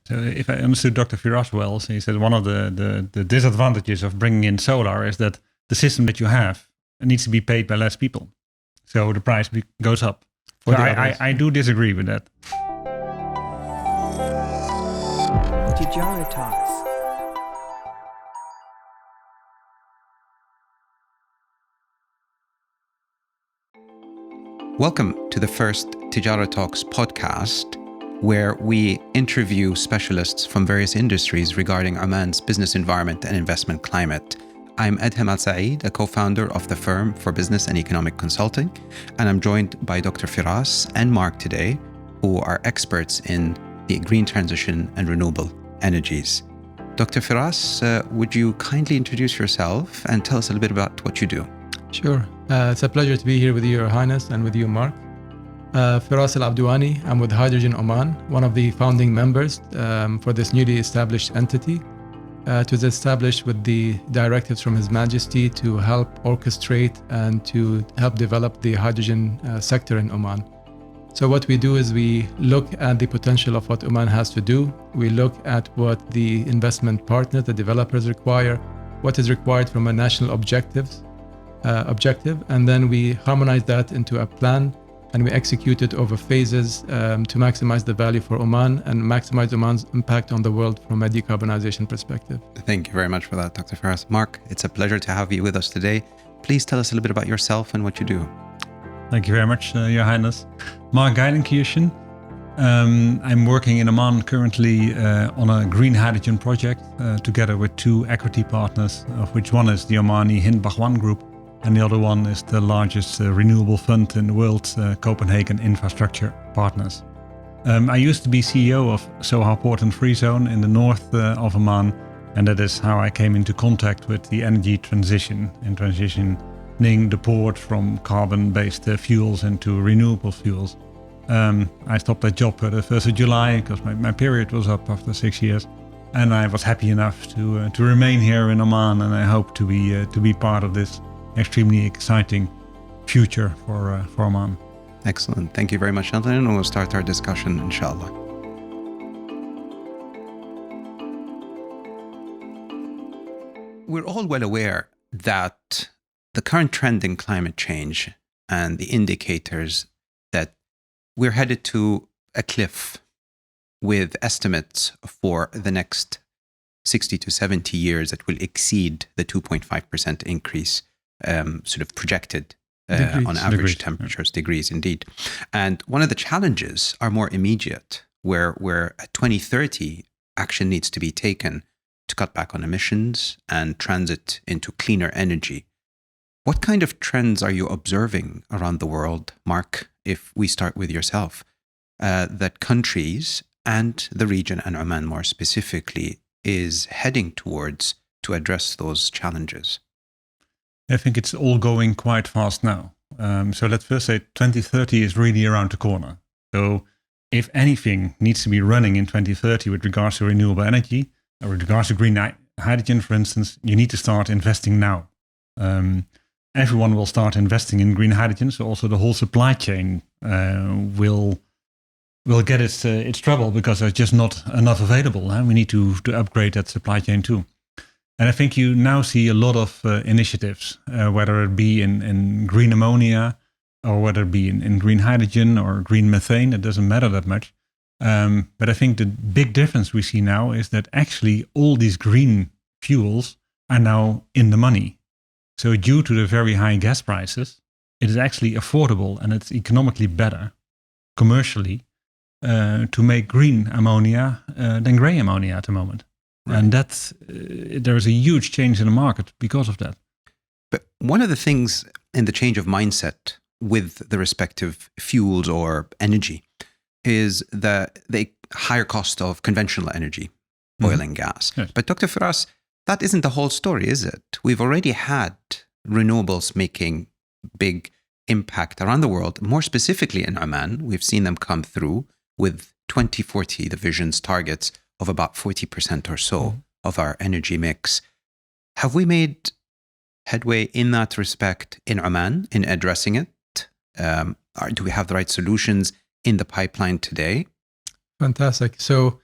So if I understood Dr. Firas well, so he said one of the disadvantages of bringing in solar is that the system that you have needs to be paid by less people. So the price goes up. So I do disagree with that. Tejarah Talks. Welcome to the first Tejarah Talks podcast, where we interview specialists from various industries regarding Oman's business environment and investment climate. I'm Edhem Al-Saeed, a co-founder of the firm for business and economic consulting, and I'm joined by Dr. Firas and Mark today, who are experts in the green transition and renewable energies. Dr. Firas, would you kindly introduce yourself and tell us a little bit about what you do? Sure. It's a pleasure to be here with you, Your Highness, and with you, Mark. Firas Al Abduwani. I'm with Hydrogen Oman, one of the founding members for this newly established entity. It was established with the directives from His Majesty to help orchestrate and to help develop the hydrogen sector in Oman. So what we do is we look at the potential of what Oman has to do. We look at what the investment partners, the developers require, what is required from a national objective, and then we harmonize that into a plan, and we execute it over phases to maximize the value for Oman and maximize Oman's impact on the world from a decarbonization perspective. Thank you very much for that, Dr. Firas. Mark, it's a pleasure to have you with us today. Please tell us a little bit about yourself and what you do. Thank you very much, Your Highness. Mark Geilenkirchen. I'm working in Oman currently on a green hydrogen project together with two equity partners, of which one is the Omani Hind Bhagwan Group, and the other one is the largest renewable fund in the world, Copenhagen Infrastructure Partners. I used to be CEO of Sohar Port and Free Zone in the north of Oman, and that is how I came into contact with the energy transition and transitioning the port from carbon-based fuels into renewable fuels. I stopped that job at the 1st of July because my period was up after 6 years, and I was happy enough to remain here in Oman, and I hope to be part of this extremely exciting future for Oman. Excellent. Thank you very much, gentlemen. We'll start our discussion, inshallah. We're all well aware that the current trend in climate change and the indicators that we're headed to a cliff with estimates for the next 60 to 70 years that will exceed the 2.5% increase sort of projected on average temperatures, degrees indeed. And one of the challenges are more immediate, where at 2030, action needs to be taken to cut back on emissions and transit into cleaner energy. What kind of trends are you observing around the world, Mark, if we start with yourself, that countries and the region and Oman more specifically is heading towards to address those challenges? I think it's all going quite fast now. So let's first say 2030 is really around the corner. So if anything needs to be running in 2030 with regards to renewable energy, or with regards to green hydrogen, for instance, you need to start investing now. Everyone will start investing in green hydrogen, so also the whole supply chain will get its trouble because there's just not enough available. We need to upgrade that supply chain too. And I think you now see a lot of initiatives, whether it be in green ammonia or whether it be in green hydrogen or green methane. It doesn't matter that much. But I think the big difference we see now is that actually all these green fuels are now in the money. So due to the very high gas prices, it is actually affordable and it's economically better commercially to make green ammonia than grey ammonia at the moment. Right. And there is a huge change in the market because of that. But one of the things in the change of mindset with the respective fuels or energy is the higher cost of conventional energy, oil and gas. Yes. But Dr. Firas, that isn't the whole story, is it? We've already had renewables making big impact around the world. More specifically in Oman, we've seen them come through with 2040, the vision's targets of about 40% or so of our energy mix. Have we made headway in that respect in Oman in addressing it? Do we have the right solutions in the pipeline today? Fantastic. So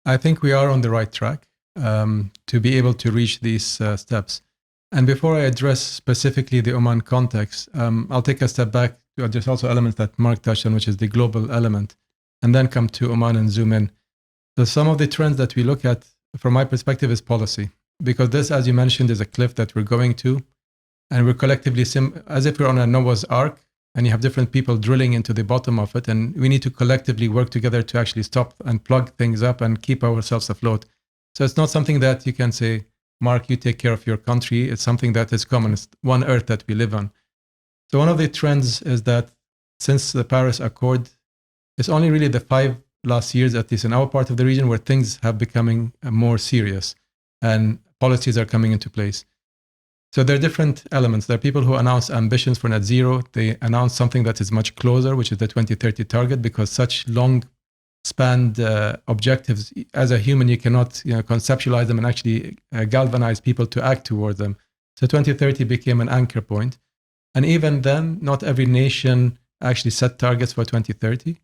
I think we are on the right track to be able to reach these steps. And before I address specifically the Oman context, I'll take a step back to address also elements that Mark touched on, which is the global element, and then come to Oman and zoom in. So some of the trends that we look at, from my perspective, is policy. Because this, as you mentioned, is a cliff that we're going to, and we're collectively, as if we're on a Noah's Ark, and you have different people drilling into the bottom of it, and we need to collectively work together to actually stop and plug things up and keep ourselves afloat. So it's not something that you can say, Mark, you take care of your country. It's something that is common. It's one earth that we live on. So one of the trends is that since the Paris Accord, it's only really the 5 last years, at least in our part of the region, where things have becoming more serious and policies are coming into place. So there are different elements. There are people who announce ambitions for net zero. They announce something that is much closer, which is the 2030 target, because such long-spanned objectives, as a human, you cannot conceptualize them and actually galvanize people to act towards them. So 2030 became an anchor point. And even then, not every nation actually set targets for 2030.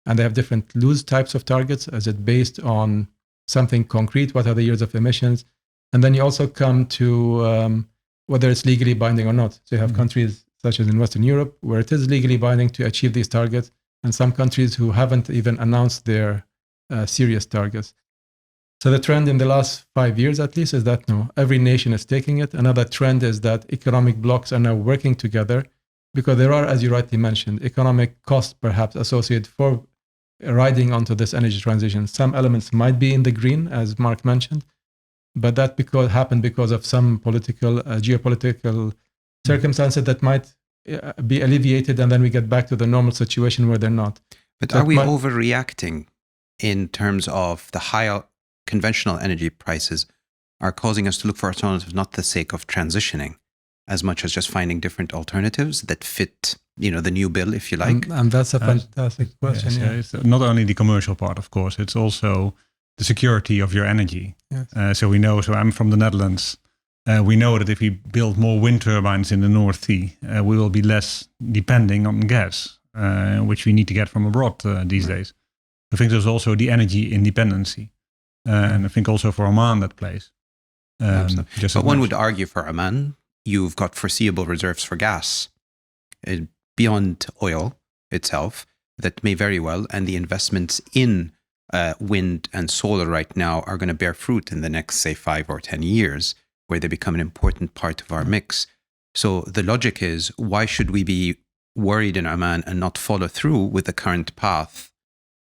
And they have different loose types of targets. Is it based on something concrete? What are the years of emissions? And then you also come to whether it's legally binding or not. So you have countries such as in Western Europe, where it is legally binding to achieve these targets, and some countries who haven't even announced their serious targets. So the trend in the last 5 years, at least, is that no, every nation is taking it. Another trend is that economic blocs are now working together, because there are, as you rightly mentioned, economic costs perhaps associated for riding onto this energy transition. Some elements might be in the green, as Mark mentioned, but that happened because of some political, geopolitical circumstances that might be alleviated, and then we get back to the normal situation where they're not. But are we overreacting in terms of the higher conventional energy prices are causing us to look for alternatives, not for the sake of transitioning, as much as just finding different alternatives that fit, the new bill, if you like? And that's a fantastic question. Yes, it's not only the commercial part, of course, it's also the security of your energy. Yes. So we know, I'm from the Netherlands. We know that if we build more wind turbines in the North Sea, we will be less depending on gas, which we need to get from abroad these days. I think there's also the energy independency. And I think also for Oman that plays. But one would argue for Oman, you've got foreseeable reserves for gas beyond oil itself that may very well, and the investments in wind and solar right now are going to bear fruit in the next, say, 5 or 10 years, where they become an important part of our mix. So the logic is, why should we be worried in Oman and not follow through with the current path?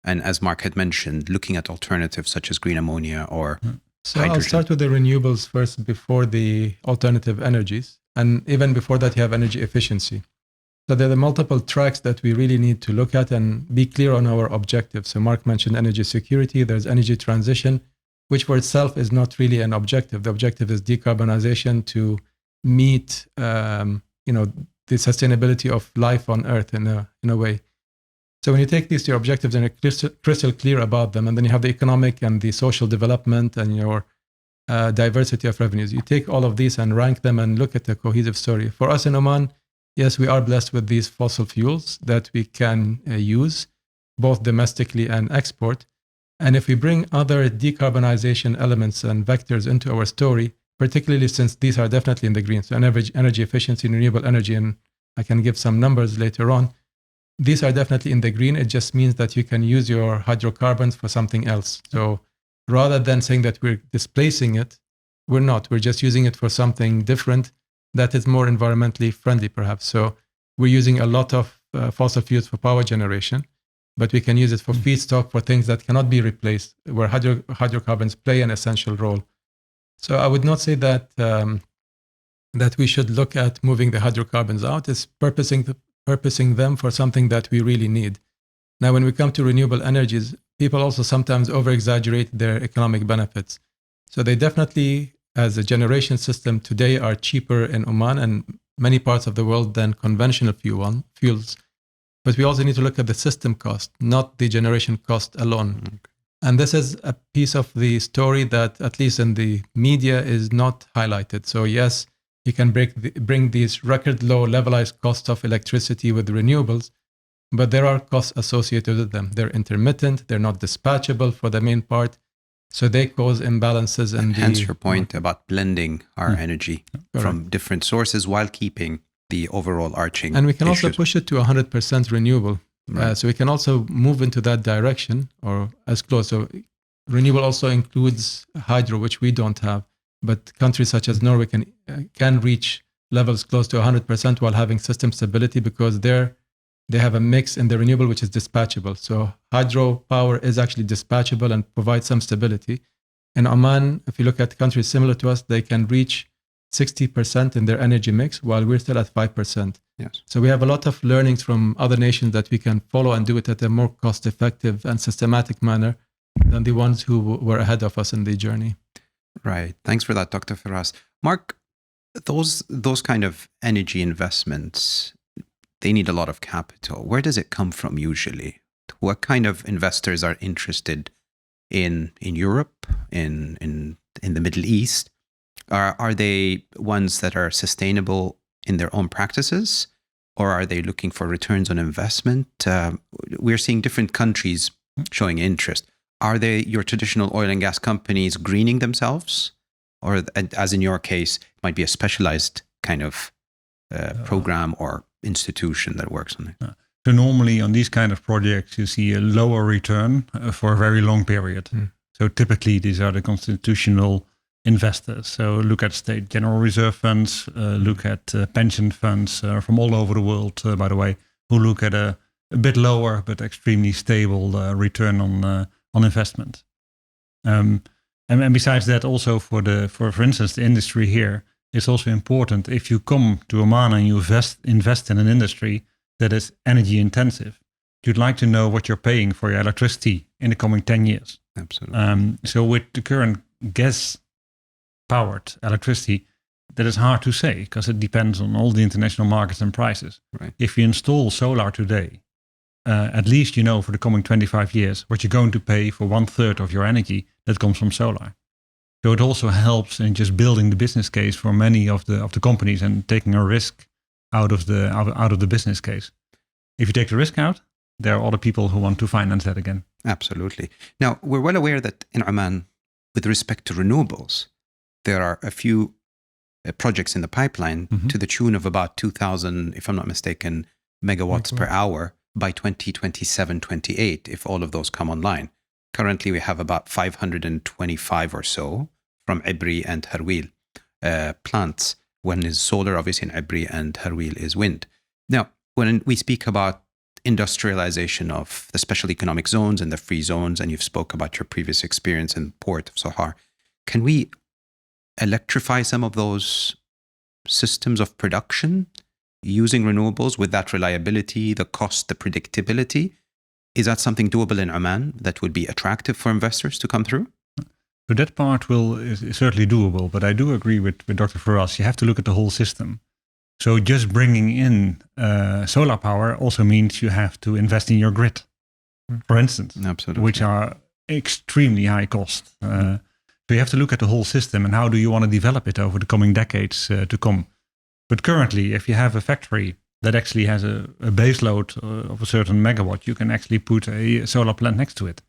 And as Mark had mentioned, looking at alternatives such as green ammonia or hydrogen. I'll start with the renewables first before the alternative energies. And even before that, you have energy efficiency. So there are multiple tracks that we really need to look at and be clear on our objectives. So Mark mentioned energy security. There's energy transition, which for itself is not really an objective. The objective is decarbonization to meet, the sustainability of life on Earth in a way. So when you take these two objectives and you're crystal clear about them, and then you have the economic and the social development and your diversity of revenues, you take all of these and rank them and look at the cohesive story. For us in Oman, yes, we are blessed with these fossil fuels that we can use, both domestically and export. And if we bring other decarbonization elements and vectors into our story, particularly since these are definitely in the green, so energy efficiency, renewable energy, and I can give some numbers later on, these are definitely in the green. It just means that you can use your hydrocarbons for something else. So rather than saying that we're displacing it, we're not. We're just using it for something different that is more environmentally friendly, perhaps. So we're using a lot of fossil fuels for power generation, but we can use it for feedstock for things that cannot be replaced, where hydrocarbons play an essential role. So I would not say that that we should look at moving the hydrocarbons out. It's purposing them for something that we really need. Now, when we come to renewable energies, people also sometimes over-exaggerate their economic benefits. So they definitely, as a generation system today, are cheaper in Oman and many parts of the world than conventional fuels. But we also need to look at the system cost, not the generation cost alone. Okay. And this is a piece of the story that, at least in the media, is not highlighted. So yes, you can bring these record low levelized costs of electricity with renewables, but there are costs associated with them. They're intermittent, they're not dispatchable for the main part. So they cause imbalances in hence your point about blending our energy Correct. from different sources while keeping the overall arching And we can also issues. push it to 100% renewable. Right. So we can also move into that direction or as close. So renewable also includes hydro, which we don't have. But countries such as Norway can reach levels close to 100% while having system stability because they have a mix in the renewable which is dispatchable. So hydropower is actually dispatchable and provides some stability. In Oman, if you look at countries similar to us, they can reach 60% in their energy mix while we're still at 5%. Yes. So we have a lot of learnings from other nations that we can follow and do it at a more cost-effective and systematic manner than the ones who were ahead of us in the journey. Right. Thanks for that, Dr. Firas. Mark, those kind of energy investments, they need a lot of capital. Where does it come from usually? What kind of investors are interested in Europe, in the Middle East? Are they ones that are sustainable in their own practices, or are they looking for returns on investment? We're seeing different countries showing interest. Are they your traditional oil and gas companies greening themselves? Or as in your case, it might be a specialized kind of program or institution that works on it? So normally on these kind of projects, you see a lower return for a very long period. So typically these are the constitutional investors. So look at state general reserve funds, look at pension funds from all over the world, by the way, who look at a bit lower but extremely stable return on investment. And besides that, also for instance, the industry here, it's also important if you come to Oman and you invest in an industry that is energy intensive, you'd like to know what you're paying for your electricity in the coming 10 years. Absolutely. So with the current gas-powered electricity, that is hard to say because it depends on all the international markets and prices. Right. If you install solar today, at least you know for the coming 25 years what you're going to pay for 1/3 of your energy that comes from solar. So it also helps in just building the business case for many of the companies and taking a risk out of the business case. If you take the risk out, there are other people who want to finance that again. Absolutely. Now, we're well aware that in Oman, with respect to renewables, there are a few projects in the pipeline to the tune of about 2,000, if I'm not mistaken, megawatts per hour by 2027-28, if all of those come online. Currently, we have about 525 or so from Ibri and Harwil plants. One is solar, obviously, in Ibri, and Harwil is wind. Now, when we speak about industrialization of the special economic zones and the free zones, and you've spoke about your previous experience in the port of Sohar, can we electrify some of those systems of production using renewables with that reliability, the cost, the predictability? Is that something doable in Oman that would be attractive for investors to come through? So that part is certainly doable, but I do agree with Dr. Firas. You have to look at the whole system. So just bringing in solar power also means you have to invest in your grid, for instance, Absolutely. which are extremely high cost. So you have to look at the whole system and how do you want to develop it over the coming decades to come. But currently, if you have a factory that actually has a base load of a certain megawatt, you can actually put a solar plant next to it.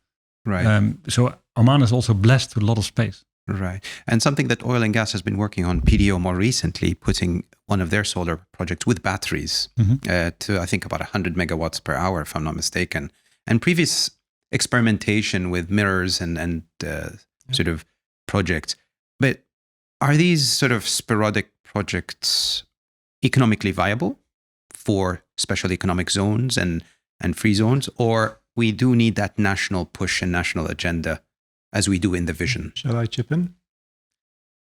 Right. So Oman is also blessed with a lot of space. Right. And something that oil and gas has been working on, PDO more recently, putting one of their solar projects with batteries to, I think, about 100 megawatts per hour, if I'm not mistaken. And previous experimentation with mirrors and sort of projects. But are these sort of sporadic projects economically viable for special economic zones and free zones? Or we do need that national push and national agenda as we do in the vision? Shall I chip in?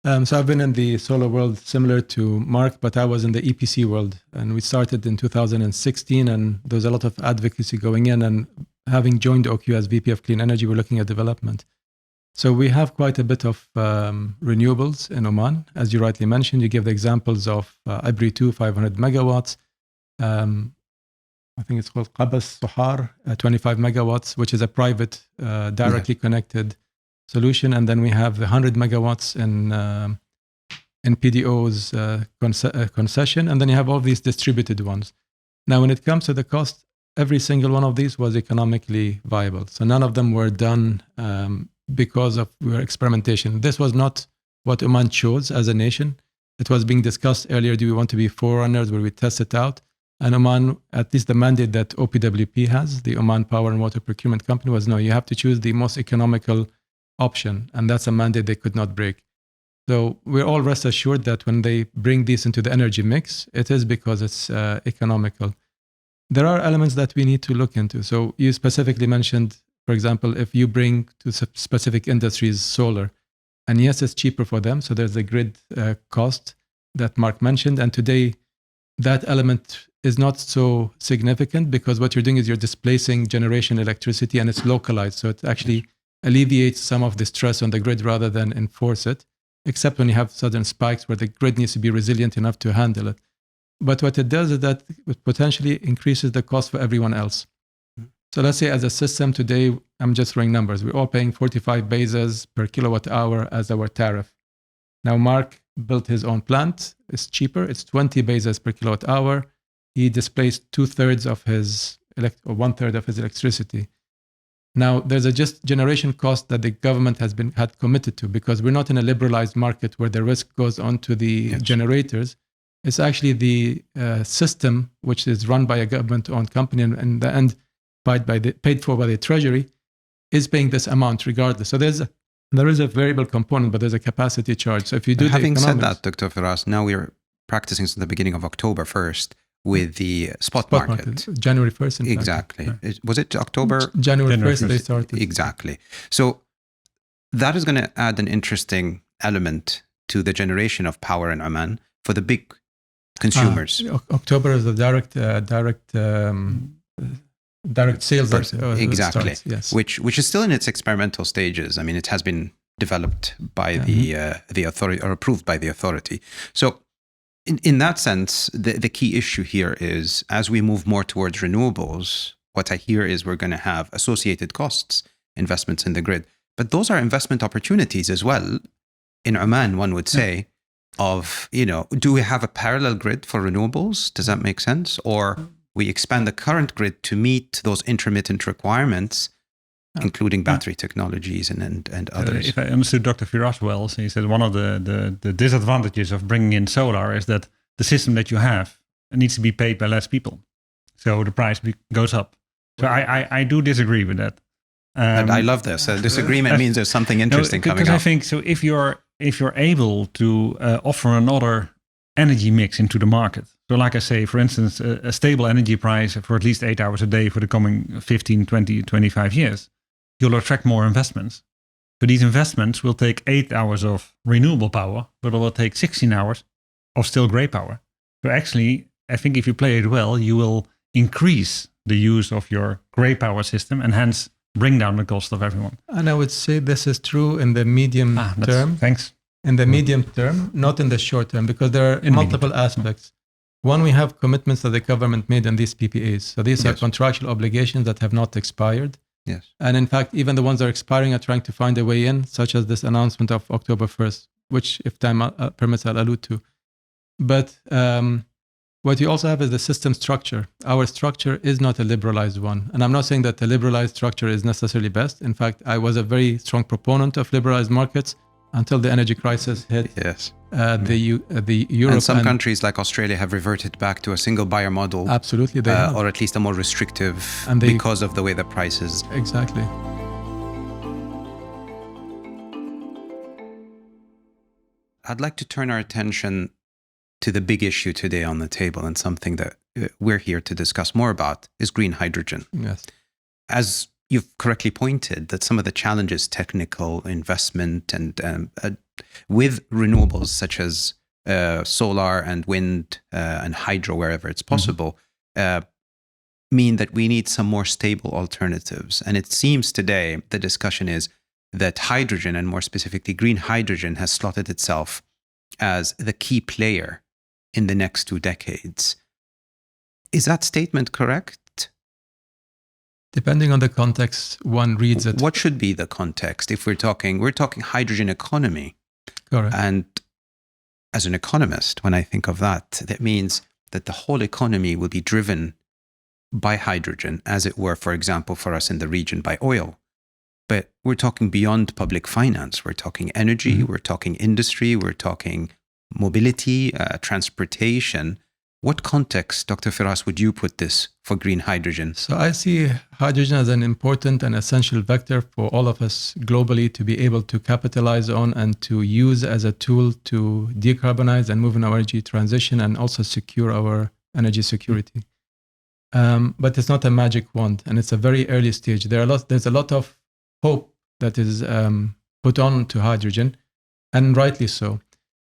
So I've been in the solar world similar to Mark, but I was in the EPC world. And we started in 2016, and there's a lot of advocacy going in. And having joined OQ as VP of Clean Energy, we're looking at development. So we have quite a bit of renewables in Oman. As you rightly mentioned, you give the examples of Ibri 2, 500 megawatts. I think it's called Qabas Sohar, 25 megawatts, which is a private, directly connected solution. And then we have 100 megawatts in PDO's concession. And then you have all these distributed ones. Now, when it comes to the cost, every single one of these was economically viable. So none of them were done because of our experimentation. This was not what Oman chose as a nation. It was being discussed earlier. Do we want to be forerunners where we test it out? And Oman, at least the mandate that OPWP has, the Oman Power and Water Procurement Company, was no, you have to choose the most economical option. And that's a mandate they could not break. So we're all rest assured that when they bring this into the energy mix, it is because it's economical. There are elements that we need to look into. So you specifically mentioned, for example, if you bring to specific industries solar, and yes, it's cheaper for them. So there's a grid cost that Mark mentioned. And today, that element is not so significant because what you're doing is you're displacing generation electricity and it's localized. So it actually alleviates some of the stress on the grid rather than enforce it, except when you have sudden spikes where the grid needs to be resilient enough to handle it. But what it does is that it potentially increases the cost for everyone else. So let's say as a system today, I'm just throwing numbers. We're all paying 45 bases per kilowatt hour as our tariff. Now, Mark built his own plant. It's cheaper. It's 20 bases per kilowatt hour. He displaced 2/3 of his, or 1/3 of his electricity. Now, there's a just generation cost that the government had committed to because we're not in a liberalized market where the risk goes on to the generators. It's actually the system, which is run by a government-owned company, and in the end, paid for by the treasury, is paying this amount regardless. So there is a variable component, but there's a capacity charge. So if you do having said that, Dr. Firas, now we're practicing since the beginning of October 1st with the spot market. January 1st. Exactly. Was it October? January 1st they started. Exactly. So that is going to add an interesting element to the generation of power in Oman for the big consumers. October is the direct sales exactly starts, yes. which is still in its experimental stages. I mean, it has been developed by the authority or approved by the authority. So in that sense, the key issue here is as we move more towards renewables, what I hear is we're going to have associated costs, investments in the grid, but those are investment opportunities as well in Oman, one would say, of, do we have a parallel grid for renewables? Does that make sense? Or we expand the current grid to meet those intermittent requirements, including battery technologies and others. If I understood Dr. Firas well, so he said one of the disadvantages of bringing in solar is that the system that you have needs to be paid by less people. So the price goes up. So I do disagree with that. And I love this. Disagreement means there's something interesting coming up. Because I think, so if you're able to offer another energy mix into the market. So like I say, for instance, a stable energy price for at least 8 hours a day for the coming 15, 20, 25 years, you'll attract more investments. So these investments will take 8 hours of renewable power, but it will take 16 hours of still grey power. So actually, I think if you play it well, you will increase the use of your grey power system and hence bring down the cost of everyone. And I would say this is true in the medium term. Thanks. In the medium term, not in the short term, because there are multiple aspects. One, we have commitments that the government made in these PPAs. So these are contractual obligations that have not expired. Yes. And in fact, even the ones that are expiring are trying to find a way in, such as this announcement of October 1st, which, if time permits, I'll allude to. But what you also have is the system structure. Our structure is not a liberalized one. And I'm not saying that the liberalized structure is necessarily best. In fact, I was a very strong proponent of liberalized markets until the energy crisis hit. Yes. The Europe and some countries like Australia have reverted back to a single buyer model. Absolutely, they have. Or at least a more restrictive because of the way the prices. Exactly. I'd like to turn our attention to the big issue today on the table, and something that we're here to discuss more about is green hydrogen. Yes. As you've correctly pointed, that some of the challenges, technical investment and with renewables such as solar and wind and hydro wherever it's possible, mean that we need some more stable alternatives. And it seems today the discussion is that hydrogen, and more specifically green hydrogen, has slotted itself as the key player in the next 2 decades. Is that statement correct? Depending on the context, one reads it. What should be the context? If we're talking hydrogen economy. Correct. And as an economist, when I think of that, that means that the whole economy will be driven by hydrogen, as it were, for example, for us in the region, by oil. But we're talking beyond public finance. We're talking energy, Mm-hmm. we're talking industry, we're talking mobility, transportation. What context, Dr. Firas, would you put this for green hydrogen? So I see hydrogen as an important and essential vector for all of us globally to be able to capitalize on and to use as a tool to decarbonize and move in our energy transition and also secure our energy security. But it's not a magic wand, and it's a very early stage. There's a lot of hope that is put on to hydrogen, and rightly so.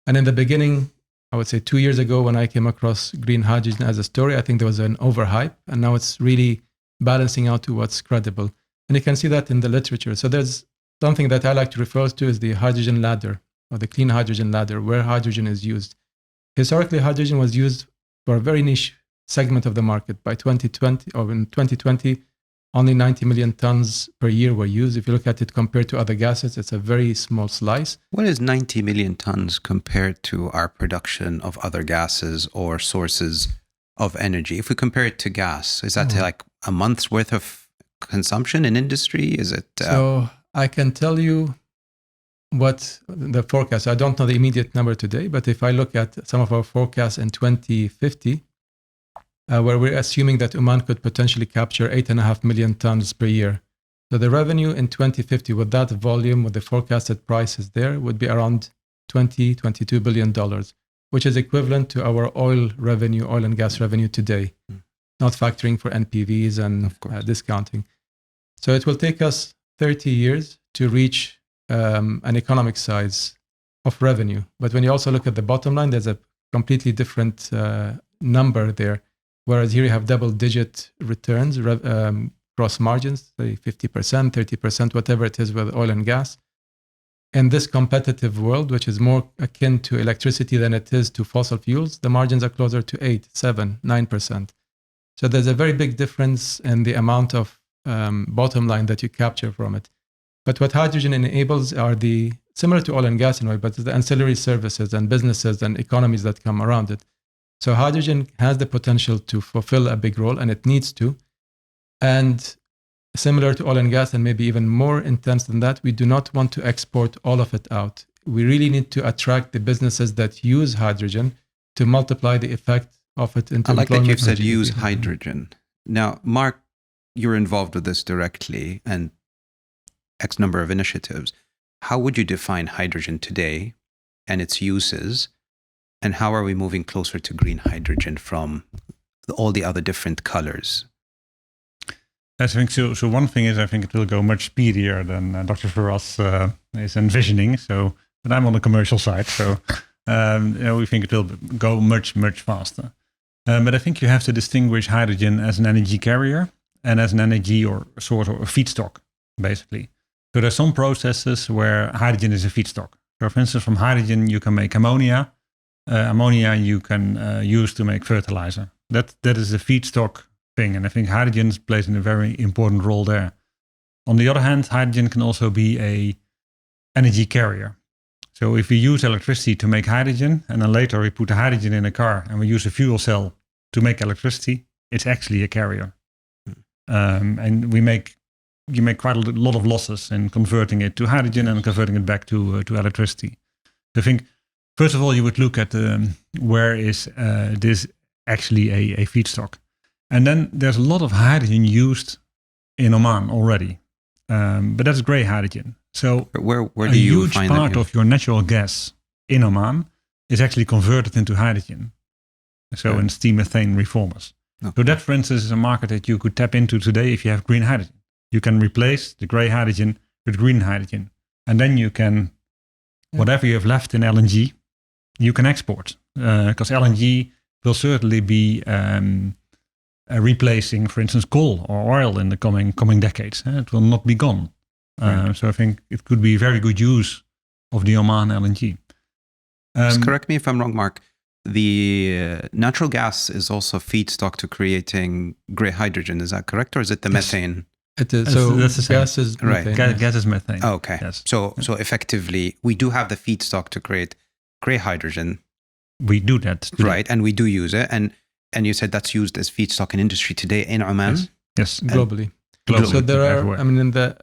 And in the beginning, I would say 2 years ago, when I came across green hydrogen as a story, I think there was an overhype, and now it's really balancing out to what's credible. And you can see that in the literature. So there's something that I like to refer to as the hydrogen ladder, or the clean hydrogen ladder, where hydrogen is used. Historically, hydrogen was used for a very niche segment of the market. By 2020, or in 2020, only 90 million tons per year were used. If you look at it compared to other gases, it's a very small slice. What is 90 million tons compared to our production of other gases or sources of energy? If we compare it to gas, is that like a month's worth of consumption in industry? Is it? So I can tell you what the forecast, I don't know the immediate number today, but if I look at some of our forecasts in 2050, where we're assuming that Oman could potentially capture 8.5 million tons per year. So the revenue in 2050 with that volume, with the forecasted prices there, would be around $22 billion, which is equivalent to our oil and gas revenue today, not factoring for NPVs and discounting. So it will take us 30 years to reach an economic size of revenue. But when you also look at the bottom line, there's a completely different number there. Whereas here you have double-digit returns, gross margins, say 50%, 30%, whatever it is with oil and gas. In this competitive world, which is more akin to electricity than it is to fossil fuels, the margins are closer to 8, 7, 9%. So there's a very big difference in the amount of bottom line that you capture from it. But what hydrogen enables are similar to oil and gas in a way, but the ancillary services and businesses and economies that come around it. So hydrogen has the potential to fulfill a big role, and it needs to. And similar to oil and gas, and maybe even more intense than that, we do not want to export all of it out. We really need to attract the businesses that use hydrogen to multiply the effect of it into I like that employment. you've said use hydrogen. Now, Mark, you're involved with this directly and X number of initiatives. How would you define hydrogen today and its uses? And how are we moving closer to green hydrogen from all the other different colors? I think so. So one thing is, I think it will go much speedier than Dr. Firas is envisioning. So, but I'm on the commercial side, so we think it will go much, much faster. But I think you have to distinguish hydrogen as an energy carrier and as an energy or source or a feedstock, basically. So there's some processes where hydrogen is a feedstock. So, for instance, from hydrogen you can make ammonia. Ammonia you can use to make fertilizer. That is a feedstock thing, and I think hydrogen plays a very important role there. On the other hand, hydrogen can also be a energy carrier. So if we use electricity to make hydrogen, and then later we put the hydrogen in a car and we use a fuel cell to make electricity, it's actually a carrier. And you make quite a lot of losses in converting it to hydrogen and converting it back to electricity. So I think, first of all, you would look at where is this actually a feedstock. And then there's a lot of hydrogen used in Oman already. But that's gray hydrogen. So where do you huge find part of your natural gas in Oman is actually converted into hydrogen. So in steam methane reformers. So that, for instance, is a market that you could tap into today if you have green hydrogen. You can replace the gray hydrogen with green hydrogen. And then you can, whatever you have left in LNG, you can export. Because LNG will certainly be replacing, for instance, coal or oil in the coming decades. It will not be gone. So I think it could be very good use of the Oman LNG. Just correct me if I'm wrong, Mark. The natural gas is also feedstock to creating gray hydrogen. Is that correct, or is it the methane? It is. So that's the same. Gas is methane. Gas is methane. Oh, okay. Yes. So effectively, we do have the feedstock to create gray hydrogen. We do that today. Right, and we do use it. And you said that's used as feedstock in industry today in Oman? Yes. Globally. Globally. So there are, everywhere. I mean, in the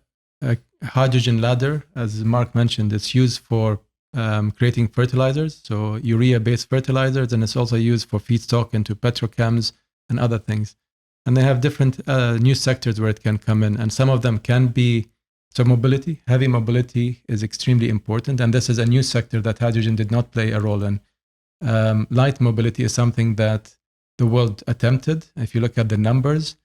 hydrogen ladder, as Mark mentioned, it's used for creating fertilizers, so urea-based fertilizers, and it's also used for feedstock into petrochems and other things. And they have different new sectors where it can come in, and some of them can be, so mobility, heavy mobility is extremely important, and this is a new sector that hydrogen did not play a role in. Light mobility is something that the world attempted. If you look at the numbers,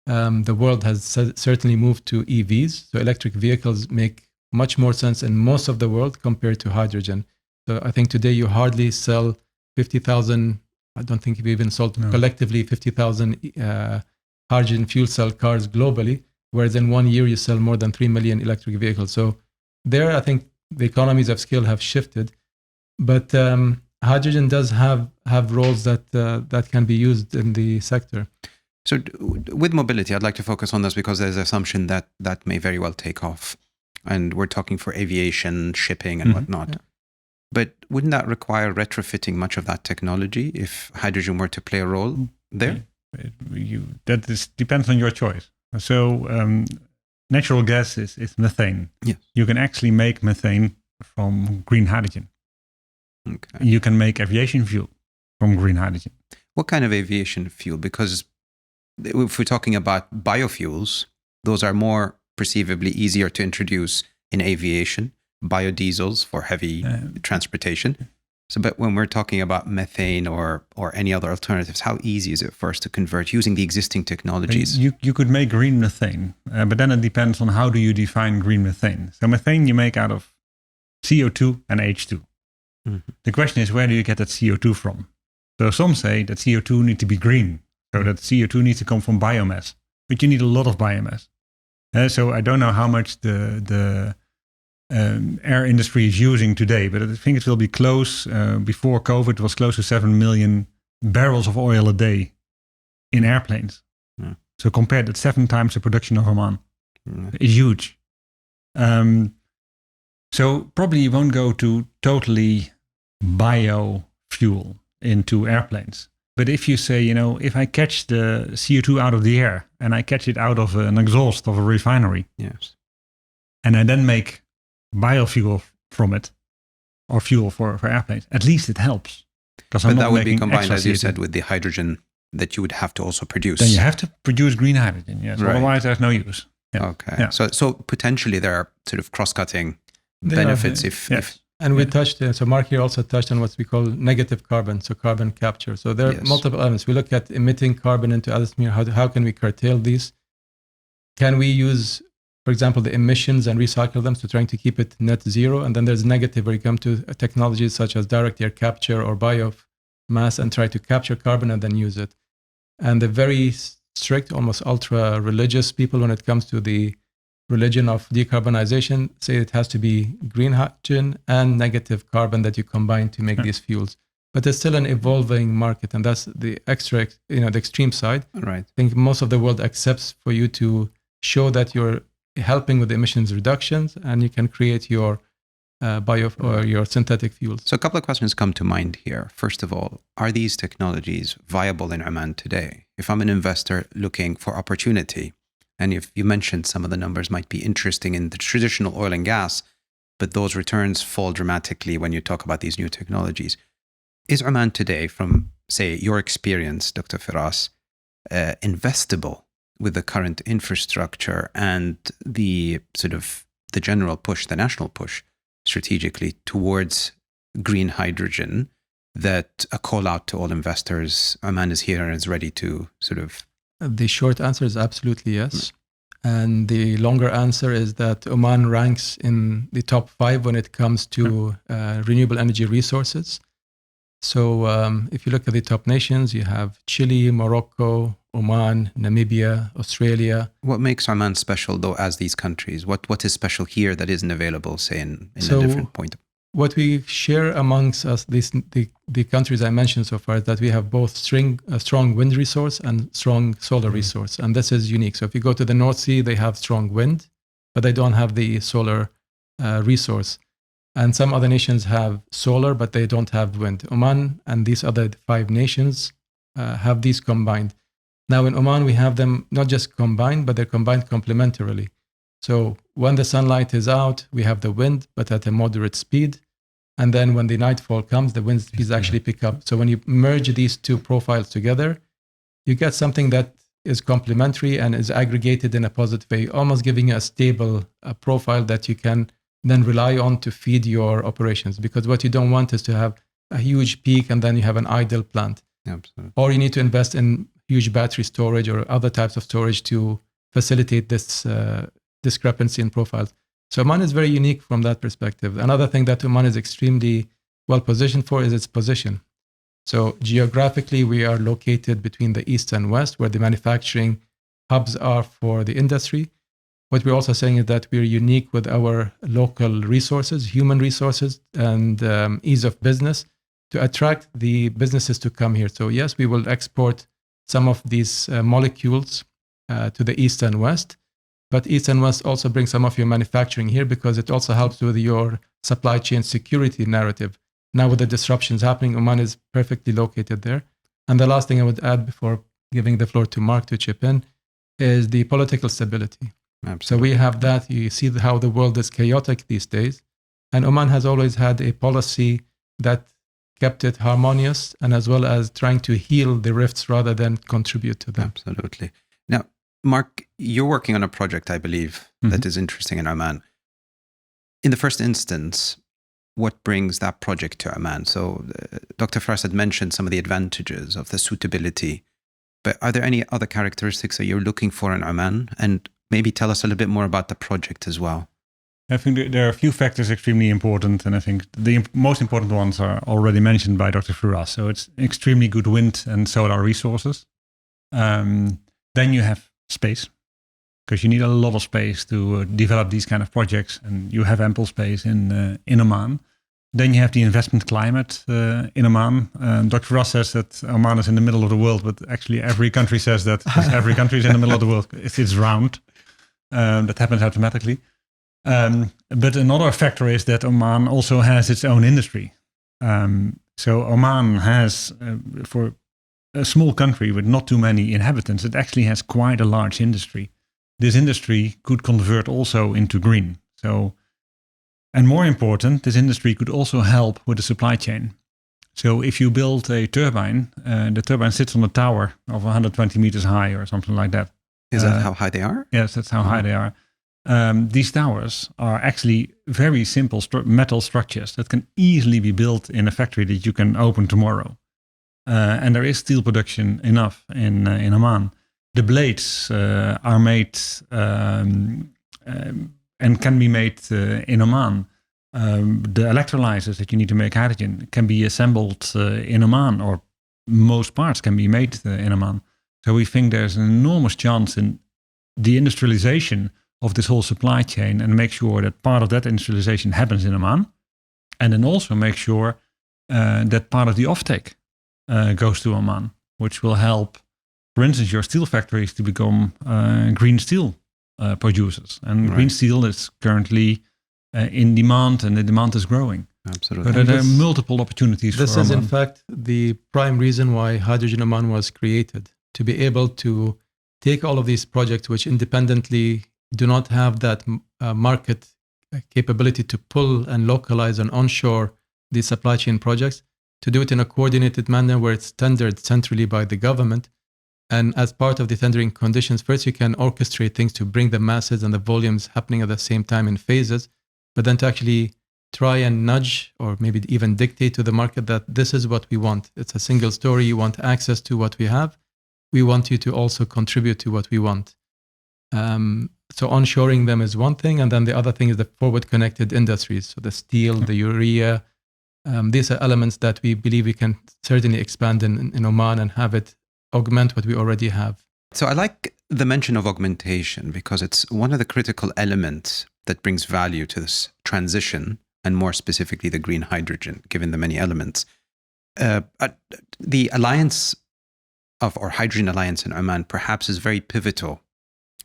the world has certainly moved to EVs, so electric vehicles make much more sense in most of the world compared to hydrogen. So I think today you hardly sell 50,000, I don't think we even sold collectively 50,000 hydrogen fuel cell cars globally, whereas in 1 year you sell more than 3 million electric vehicles. So there, I think the economies of scale have shifted, but hydrogen does have roles that can be used in the sector. So with mobility, I'd like to focus on this because there's an assumption that that may very well take off. And we're talking for aviation, shipping, and whatnot. Yeah. But wouldn't that require retrofitting much of that technology if hydrogen were to play a role there? That depends on your choice. So natural gas is methane. Yes. You can actually make methane from green hydrogen. Okay. You can make aviation fuel from green hydrogen. What kind of aviation fuel? Because if we're talking about biofuels, those are more perceivably easier to introduce in aviation, biodiesels for heavy transportation. So, but when we're talking about methane or any other alternatives, how easy is it for us to convert using the existing technologies? You could make green methane, but then it depends on how do you define green methane. So methane you make out of CO2 and H2. Mm-hmm. The question is, where do you get that CO2 from? So some say that CO2 needs to be green, so that CO2 needs to come from biomass, but you need a lot of biomass. So I don't know how much the air industry is using today, but I think it will be close. Before COVID, it was close to 7 million barrels of oil a day in airplanes. Yeah. So compared to 7 times the production of Oman. It's huge. So probably you won't go to totally biofuel into airplanes. But if you say, if I catch the CO2 out of the air and I catch it out of an exhaust of a refinery, yes, and I then make biofuel from it, or fuel for airplanes, at least it helps. But that would be combined, as you said, with the hydrogen that you would have to also produce. Then you have to produce green hydrogen, yes. Right. Otherwise, there's no use. Yeah. Okay. Yeah. So potentially there are sort of cross-cutting benefits if and we touched, so Mark here also touched on what we call negative carbon, so carbon capture. So there are multiple elements. We look at emitting carbon into atmosphere. How can we curtail these? Can we use, for example, the emissions and recycle them, so trying to keep it net zero? And then there's negative where you come to technologies such as direct air capture or biomass and try to capture carbon and then use it. And the very strict, almost ultra-religious people, when it comes to the religion of decarbonization, say it has to be green hydrogen and negative carbon that you combine to make these fuels. But it's still an evolving market, and that's the the extreme side. Right. I think most of the world accepts for you to show that you're helping with emissions reductions, and you can create your or your synthetic fuels. So a couple of questions come to mind here. First of all, are these technologies viable in Oman today? If I'm an investor looking for opportunity, and if you mentioned some of the numbers might be interesting in the traditional oil and gas, but those returns fall dramatically when you talk about these new technologies. Is Oman today, from, say, your experience, Dr. Firas, investable with the current infrastructure and the sort of the general push, the national push strategically towards green hydrogen, that a call out to all investors, Oman is here and is ready to sort of... The short answer is absolutely yes. And the longer answer is that Oman ranks in the top 5 when it comes to renewable energy resources. So if you look at the top nations, you have Chile, Morocco, Oman, Namibia, Australia. What makes Oman special, though, as these countries? What is special here that isn't available, say, in a different point? What we share amongst us, the countries I mentioned so far, is that we have both a strong wind resource and strong solar resource. And this is unique. So if you go to the North Sea, they have strong wind, but they don't have the solar resource. And some other nations have solar, but they don't have wind. Oman and these other 5 nations have these combined. Now in Oman, we have them not just combined, but they're combined complementarily. So when the sunlight is out, we have the wind, but at a moderate speed. And then when the nightfall comes, the wind speeds actually pick up. So when you merge these two profiles together, you get something that is complementary and is aggregated in a positive way, almost giving you a stable profile that you can then rely on to feed your operations. Because what you don't want is to have a huge peak and then you have an idle plant. Absolutely. Or you need to invest in huge battery storage or other types of storage to facilitate this discrepancy in profiles. So Oman is very unique from that perspective. Another thing that Oman is extremely well positioned for is its position. So geographically, we are located between the east and west, where the manufacturing hubs are for the industry. What we're also saying is that we're unique with our local resources, human resources, and ease of business to attract the businesses to come here. So yes, we will export some of these molecules to the east and west, but east and west also bring some of your manufacturing here because it also helps with your supply chain security narrative. Now with the disruptions happening, Oman is perfectly located there. And the last thing I would add before giving the floor to Mark to chip in is the political stability. Absolutely. So we have that. You see how the world is chaotic these days. And Oman has always had a policy that kept it harmonious and as well as trying to heal the rifts rather than contribute to them. Absolutely. Now, Mark, you're working on a project, I believe, that is interesting in Oman. In the first instance, what brings that project to Oman? So Dr. Firas had mentioned some of the advantages of the suitability, but are there any other characteristics that you're looking for in Oman? And maybe tell us a little bit more about the project as well. I think there are a few factors extremely important, and I think the most important ones are already mentioned by Dr. Firas. So it's extremely good wind and solar resources. Then you have space, because you need a lot of space to develop these kind of projects, and you have ample space in Oman. Then you have the investment climate in Oman. Dr. Firas says that Oman is in the middle of the world, but actually every country says that every country is in the middle of the world. It's round. That happens automatically. But another factor is that Oman also has its own industry. So Oman has, for a small country with not too many inhabitants, it actually has quite a large industry. This industry could convert also into green. So, and more important, this industry could also help with the supply chain. So if you build a turbine, the turbine sits on a tower of 120 meters high or something like that. Is that how high they are? Yes, that's how high they are. These towers are actually very simple metal structures that can easily be built in a factory that you can open tomorrow. And there is steel production enough in Oman. The blades are made and can be made in Oman. The electrolyzers that you need to make hydrogen can be assembled in Oman, or most parts can be made in Oman. So we think there's an enormous chance in the industrialization of this whole supply chain, and make sure that part of that industrialization happens in Oman, and then also make sure that part of the offtake goes to Oman, which will help, for instance, your steel factories to become green steel producers. And green steel is currently in demand, and the demand is growing. Absolutely. But there are multiple opportunities for Oman. This is, in fact, the prime reason why Hydrogen Oman was created, to be able to take all of these projects which independently do not have that market capability to pull and localize and onshore these supply chain projects, to do it in a coordinated manner where it's tendered centrally by the government. And as part of the tendering conditions, first you can orchestrate things to bring the masses and the volumes happening at the same time in phases, but then to actually try and nudge or maybe even dictate to the market that this is what we want. It's a single story. You want access to what we have. We want you to also contribute to what we want. So onshoring them is one thing. And then the other thing is the forward connected industries. So the steel, the urea, these are elements that we believe we can certainly expand in Oman and have it augment what we already have. So I like the mention of augmentation because it's one of the critical elements that brings value to this transition, and more specifically the green hydrogen, given the many elements. The alliance or Hydrogen Alliance in Oman perhaps is very pivotal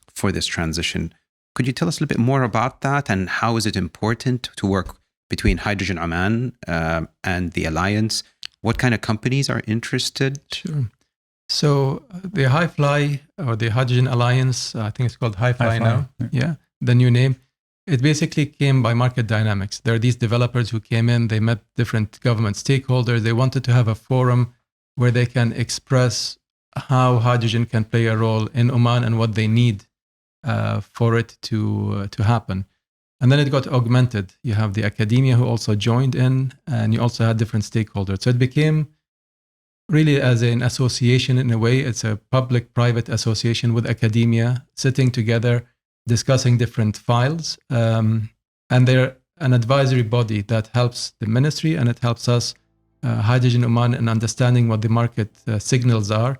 for this transition. Could you tell us a little bit more about that, and how is it important to work between Hydrogen Oman and the Alliance? What kind of companies are interested? Sure. So the HiFly or the Hydrogen Alliance, I think it's called HiFly now. Yeah. the new name. It basically came by market dynamics. There are these developers who came in, they met different government stakeholders. They wanted to have a forum where they can express how hydrogen can play a role in Oman and what they need for it to happen. And then it got augmented. You have the academia who also joined in, and you also had different stakeholders. So it became really as an association in a way. It's a public-private association with academia sitting together, discussing different files. And they're an advisory body that helps the ministry, and it helps us, Hydrogen Oman, in understanding what the market signals are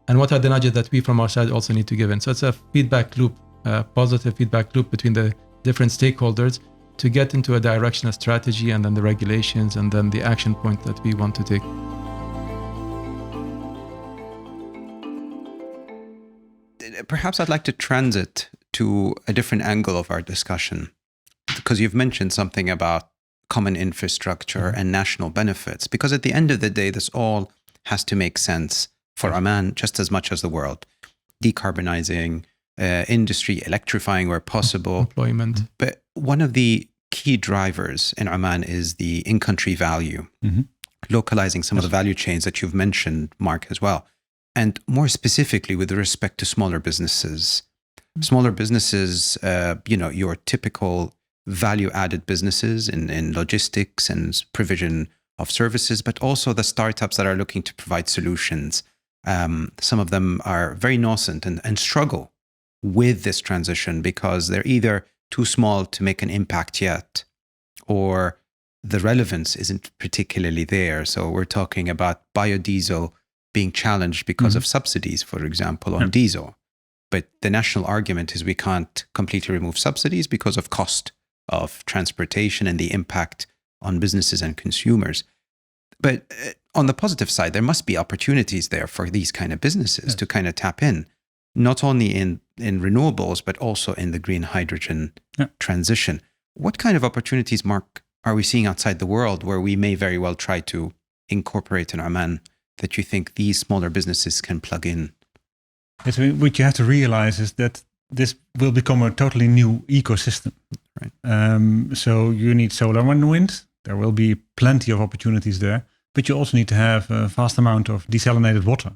and what are the nudges that we from our side also need to give in. So it's a feedback loop, a positive feedback loop between the different stakeholders to get into a direction, a strategy, and then the regulations, and then the action point that we want to take. Perhaps I'd like to transit to a different angle of our discussion, because you've mentioned something about common infrastructure and national benefits, because at the end of the day, this all has to make sense for Oman just as much as the world. Decarbonizing, industry, electrifying where possible. Employment. But one of the key drivers in Oman is the in-country value, localizing some of the value chains that you've mentioned, Mark, as well. And more specifically with respect to smaller businesses. Smaller businesses, your typical value-added businesses in logistics and provision of services, but also the startups that are looking to provide solutions. Some of them are very nascent and struggle with this transition because they're either too small to make an impact yet, or the relevance isn't particularly there. So we're talking about biodiesel being challenged because of subsidies, for example, on diesel. But the national argument is we can't completely remove subsidies because of cost of transportation and the impact on businesses and consumers. But on the positive side, there must be opportunities there for these kind of businesses to kind of tap in, not only in renewables, but also in the green hydrogen transition. What kind of opportunities, Mark, are we seeing outside the world where we may very well try to incorporate in Oman that you think these smaller businesses can plug in? Yes, what you have to realize is that this will become a totally new ecosystem. Right. So you need solar and wind. There will be plenty of opportunities there, but you also need to have a vast amount of desalinated water.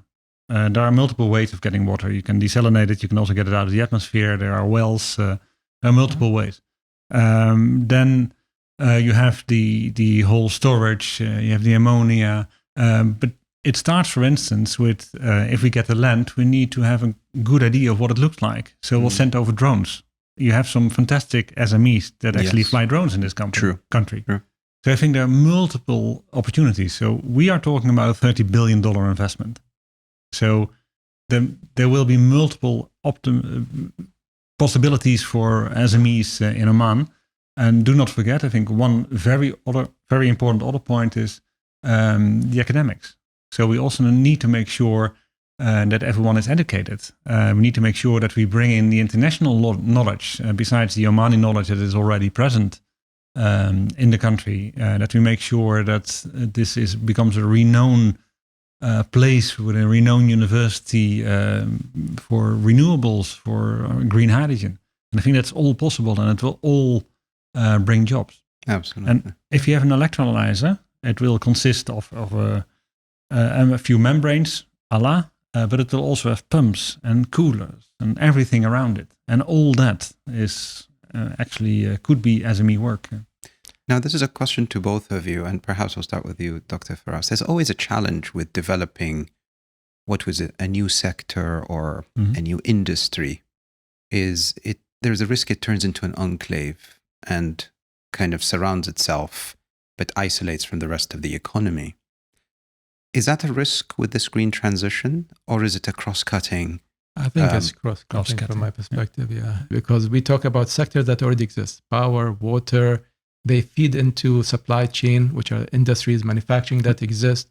There are multiple ways of getting water. You can desalinate it. You can also get it out of the atmosphere. There are wells. There are multiple ways. Then you have the whole storage. You have the ammonia. But it starts, for instance, with if we get the land, we need to have a good idea of what it looks like. So we'll send over drones. You have some fantastic SMEs that actually fly drones in this country. True. So I think there are multiple opportunities. So we are talking about a $30 billion investment. So there will be multiple possibilities for SMEs in Oman. And do not forget, I think one very important other point is the academics. So we also need to make sure that everyone is educated. We need to make sure that we bring in the international knowledge, besides the Omani knowledge that is already present in the country, that we make sure that this becomes a renowned place with a renowned university for renewables, for green hydrogen. And I think that's all possible, and it will all bring jobs. Absolutely. And if you have an electrolyzer, it will consist of a few membranes, but it will also have pumps and coolers and everything around it. And all that is actually could be SME work. Now, this is a question to both of you, and perhaps we'll start with you, Dr. Firas. There's always a challenge with developing, a new sector or a new industry. There's a risk it turns into an enclave and kind of surrounds itself, but isolates from the rest of the economy. Is that a risk with this green transition, or is it a cross-cutting? I think it's cross-cutting from my perspective, because we talk about sectors that already exist: power, water. They feed into supply chain, which are industries, manufacturing that exist.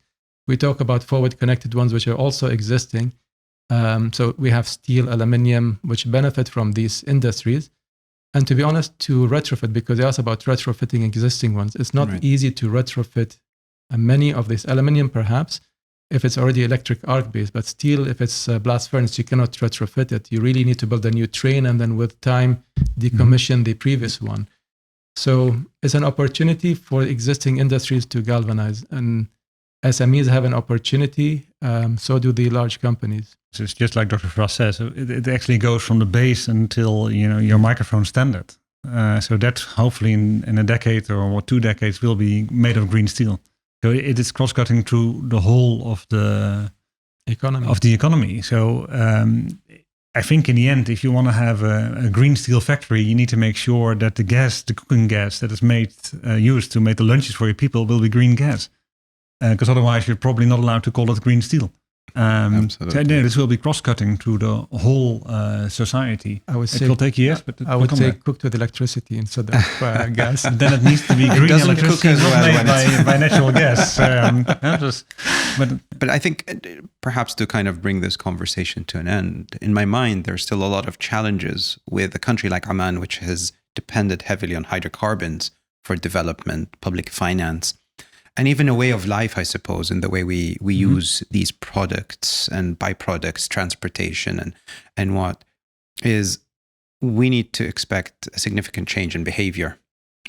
We talk about forward-connected ones, which are also existing. So we have steel, aluminium, which benefit from these industries. And to be honest, to retrofit, because they asked about retrofitting existing ones, it's not easy to retrofit many of these. Aluminium, perhaps, if it's already electric arc based, but still, if it's a blast furnace, you cannot retrofit it. You really need to build a new train and then with time decommission the previous one. So it's an opportunity for existing industries to galvanize, and SMEs have an opportunity, so do the large companies. So it's just like Dr. Firas says, it actually goes from the base until your microphone standard. So that hopefully in a decade or 2 decades will be made of green steel. So it is cross-cutting through the whole of the economy. So I think in the end, if you want to have a green steel factory, you need to make sure that the cooking gas that is used to make the lunches for your people will be green gas. Because otherwise you're probably not allowed to call it green steel. Absolutely. So this will be cross-cutting through the whole society. I would say it will take years, but I would say cooked with electricity instead of gas. Then it needs to be green doesn't electricity, cook as not well made by natural gas. But I think perhaps to kind of bring this conversation to an end, in my mind, there's still a lot of challenges with a country like Oman, which has depended heavily on hydrocarbons for development, public finance, and even a way of life, I suppose, in the way we use these products and byproducts, transportation and what is, we need to expect a significant change in behavior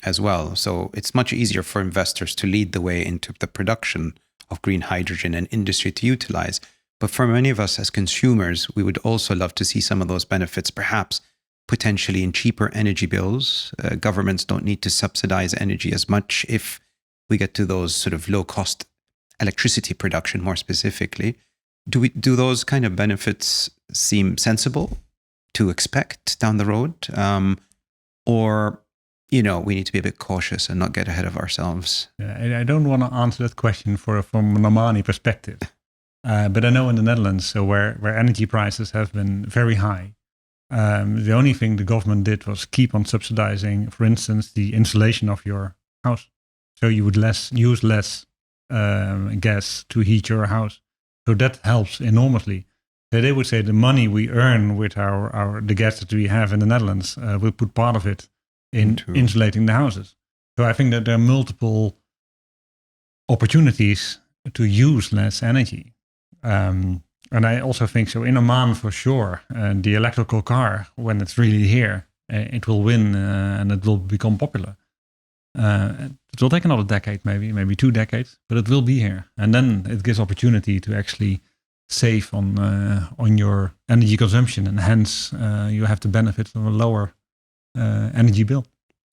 as well. So it's much easier for investors to lead the way into the production of green hydrogen and industry to utilize. But for many of us as consumers, we would also love to see some of those benefits, perhaps potentially in cheaper energy bills. Governments don't need to subsidize energy as much if we get to those sort of low-cost electricity production more specifically. Do those kind of benefits seem sensible to expect down the road? Or, we need to be a bit cautious and not get ahead of ourselves? I don't want to answer that question from an Omani perspective. But I know in the Netherlands, where energy prices have been very high, the only thing the government did was keep on subsidizing, for instance, the insulation of your house. So you would use less gas to heat your house. So that helps enormously. So they would say the money we earn with the gas that we have in the Netherlands, we'll put part of it in insulating the houses. So I think that there are multiple opportunities to use less energy. And I also think so in Oman for sure, the electrical car, when it's really here, it will win and it will become popular. It will take another decade, maybe 2 decades, but it will be here. And then it gives opportunity to actually save on your energy consumption, and hence you have the benefit of a lower energy bill.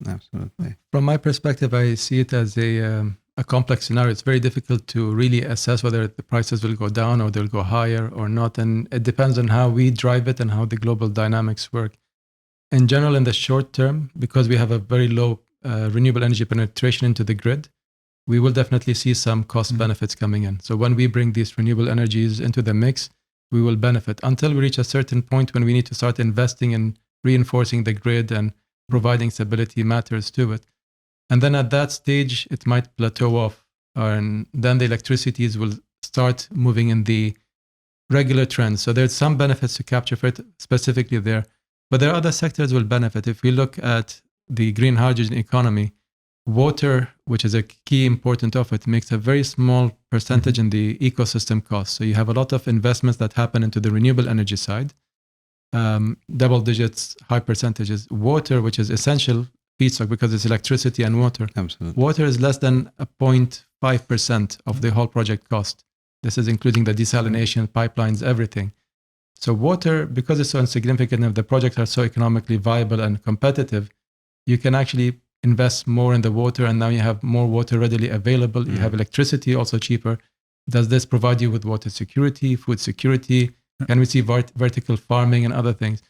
Absolutely. From my perspective, I see it as a complex scenario. It's very difficult to really assess whether the prices will go down or they'll go higher or not. And it depends on how we drive it and how the global dynamics work. In general, in the short term, because we have a very low renewable energy penetration into the grid, we will definitely see some cost benefits coming in. So when we bring these renewable energies into the mix, we will benefit until we reach a certain point when we need to start investing in reinforcing the grid and providing stability matters to it. And then at that stage, it might plateau off. And then the electricities will start moving in the regular trends. So there's some benefits to capture for it specifically there. But there are other sectors will benefit. If we look at the green hydrogen economy, water, which is a key important of it, makes a very small percentage in the ecosystem cost. So you have a lot of investments that happen into the renewable energy side, double digits, high percentages. Water, which is essential feedstock because it's electricity and water. Absolutely. Water is less than 0.5% of the whole project cost. This is including the desalination, pipelines, everything. So water, because it's so insignificant, if the projects are so economically viable and competitive, you can actually invest more in the water, and now you have more water readily available. You have electricity also cheaper. Does this provide you with water security, food security? Can we see vertical farming and other things?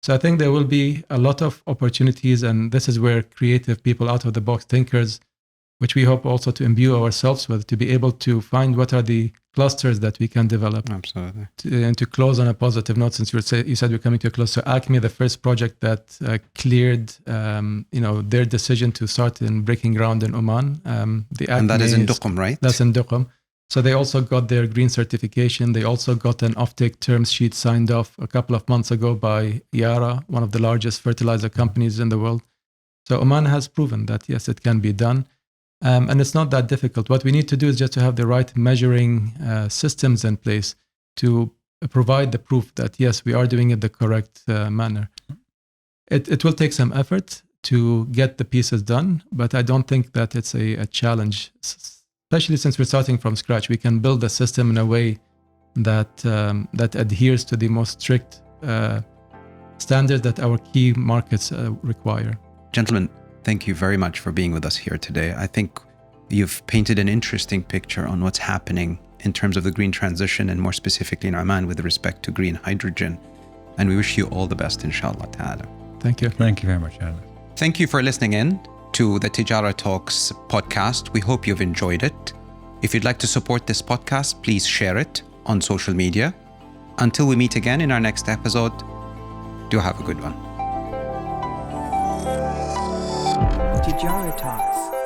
So I think there will be a lot of opportunities, and this is where creative people, out-of-the-box thinkers, which we hope also to imbue ourselves with, to be able to find what are the clusters that we can develop. Absolutely. And to close on a positive note, since you said we're coming to a close. So Acme, the first project that cleared, their decision to start in breaking ground in Oman. And that is in Duqm, right? That's in Duqm. So they also got their green certification. They also got an offtake terms sheet signed off a couple of months ago by Yara, one of the largest fertilizer companies in the world. So Oman has proven that, yes, it can be done. And it's not that difficult. What we need to do is just to have the right measuring systems in place to provide the proof that, yes, we are doing it the correct manner. It will take some effort to get the pieces done, but I don't think that it's a challenge, especially since we're starting from scratch. We can build a system in a way that adheres to the most strict standards that our key markets require. Gentlemen, thank you very much for being with us here today. I think you've painted an interesting picture on what's happening in terms of the green transition, and more specifically in Oman with respect to green hydrogen. And we wish you all the best, inshallah ta'ala. Thank you. Thank you very much, Alan. Thank you for listening in to the Tejarah Talks podcast. We hope you've enjoyed it. If you'd like to support this podcast, please share it on social media. Until we meet again in our next episode, do have a good one. Tejarah Talks.